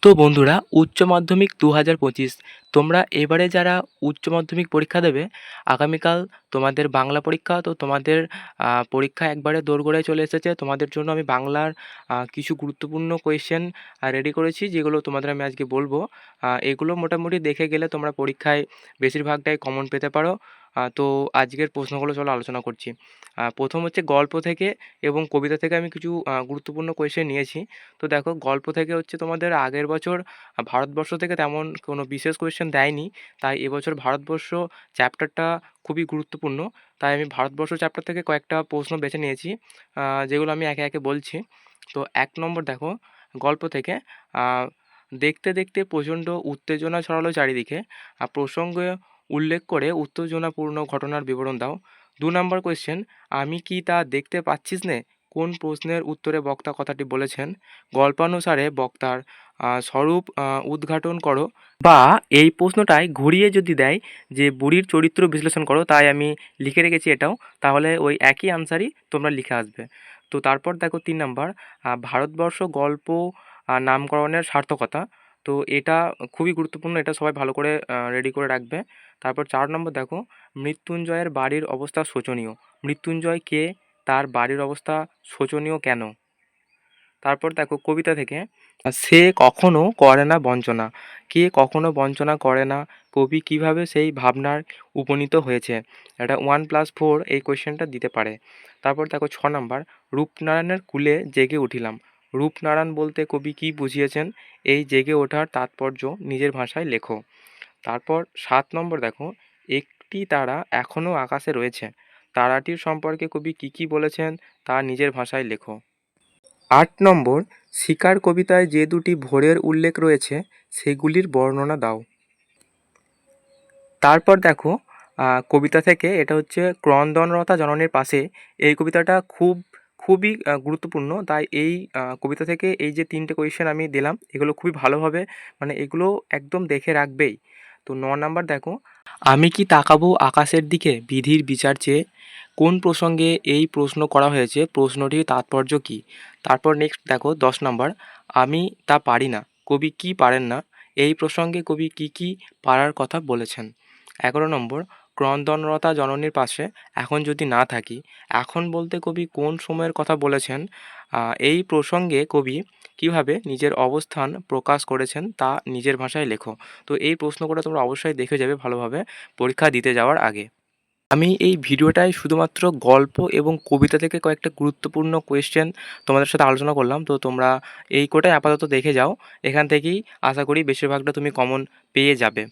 তো বন্ধুরা, উচ্চ মাধ্যমিক ২০২৫ তোমরা এবারে যারা উচ্চ মাধ্যমিক পরীক্ষা দেবে, আগামীকাল তোমাদের বাংলা পরীক্ষা। তো তোমাদের পরীক্ষা একবারে দোরগোড়ায় চলে এসেছে। তোমাদের জন্য আমি বাংলার কিছু গুরুত্বপূর্ণ কোয়েশ্চেন রেডি করেছি, যেগুলো তোমাদের আমি আজকে বলবো। এগুলো মোটামুটি দেখে গেলে তোমরা পরীক্ষায় বেশিরভাগটাই কমন পেতে পারো। তো আজকের প্রশ্নগুলো চলো আলোচনা করছি। প্রথম হচ্ছে গল্প থেকে এবং কবিতা থেকে আমি কিছু গুরুত্বপূর্ণ কোয়েশ্চেন নিয়েছি। তো দেখো, গল্প থেকে হচ্ছে তোমাদের আগের বছর ভারতবর্ষ থেকে তেমন কোনো বিশেষ কোয়েশ্চেন দেয়নি। তাই এবছর ভারতবর্ষ চ্যাপ্টারটা খুবই গুরুত্বপূর্ণ। তাই আমি ভারতবর্ষ চ্যাপ্টার থেকে কয়েকটা প্রশ্ন বেছে নিয়েছি, যেগুলো আমি একে একে বলছি। তো ১ নম্বর দেখো, গল্প থেকে দেখতে দেখতে প্রচণ্ড উত্তেজনা ছড়ালো চারিদিকে। প্রসঙ্গে উল্লেখ করে উত্তেজনাপূর্ণ ঘটনার বিবরণ দাও। ২ নম্বর কোয়েশ্চেন, আমি কি তা দেখতে পাচ্ছিস নে? কোন প্রশ্নের উত্তরে বক্তা কথাটি বলেছেন? গল্পানুসারে বক্তার স্বরূপ উদ্ঘাটন করো। বা এই প্রশ্নটাই ঘুরিয়ে যদি দেয় যে বুড়ির চরিত্র বিশ্লেষণ করো, তাই আমি লিখে রেখেছি এটাও। তাহলে ওই একই আনসারই তোমরা লিখে আসবে। তো তারপর দেখো ৩ নাম্বার, ভারতবর্ষ গল্প নামকরণের সার্থকতা। তো এটা খুবই গুরুত্বপূর্ণ, এটা সবাই ভালো করে রেডি করে রাখবে। তারপর ৪ নম্বর দেখো, মৃত্যুঞ্জয়ের বাড়ির অবস্থা শোচনীয়। মৃত্যুঞ্জয় কে? তার বাড়ির অবস্থা শোচনীয় কেন? তারপর দেখো কবিতা থেকে, সে কখনো করে না বঞ্চনা। কে কখনো বঞ্চনা করে না? কবি কিভাবে সেই ভাবনার উপনীত হয়েছে? এটা 1+4 এই কোয়েশ্চেনটা দিতে পারে। তারপর দেখো ৬ নাম্বার, রূপনারায়ণের কূলে জেগে উঠিলাম। রূপনারায়ণ বলতে কবি কী বুঝিয়েছেন? এই জেগে ওঠার তাৎপর্য নিজের ভাষায় লেখো। তারপর ৭ নম্বর দেখো, একটি তারা এখনও আকাশে রয়েছে। তারাটির সম্পর্কে কবি কী কী বলেছেন তা নিজের ভাষায় লেখো। ৮ নম্বর, শিকার কবিতায় যে দুটি ভোরের উল্লেখ রয়েছে সেগুলির বর্ণনা দাও। তারপর দেখো, কবিতা থেকে এটা হচ্ছে ক্রন্দনরতা জননীর পাশে। এই কবিতাটা খুবই গুরুত্বপূর্ণ। তাই এই কবিতা থেকে এই যে ৩টে কোয়েশ্চেন আমি দিলাম, এগুলো খুবই ভালোভাবে, মানে এগুলো একদম দেখে রাখবেই। তো ৯ নাম্বার দেখো, আমি কি তাকাবো আকাশের দিকে বিধির বিচার চেয়ে? কোন প্রসঙ্গে এই প্রশ্ন করা হয়েছে? প্রশ্নটির তাৎপর্য কী? তারপর নেক্সট দেখো ১০ নাম্বার, আমি তা পারি না। কবি কি পারেন না? এই প্রসঙ্গে কবি কী কী পারার কথা বলেছেন? ১১ নম্বর, ক্রন্দনরতা জননীর পাশে এখন যদি না থাকি। এখন বলতে কবি কোন সময়ের কথা বলেছেন? এই প্রসঙ্গে কবি কীভাবে নিজের অবস্থান প্রকাশ করেছেন তা নিজের ভাষায় লেখো। তো এই প্রশ্নগুলো তোমরা অবশ্যই দেখে যাবে ভালোভাবে পরীক্ষা দিতে যাওয়ার আগে। আমি এই ভিডিওটায় শুধুমাত্র গল্প এবং কবিতা থেকে কয়েকটা গুরুত্বপূর্ণ কোয়েশ্চেন তোমাদের সাথে আলোচনা করলাম। তো তোমরা এই কটাই আপাতত দেখে যাও। এখান থেকেই আশা করি বেশিরভাগটা তুমি কমন পেয়ে যাবে।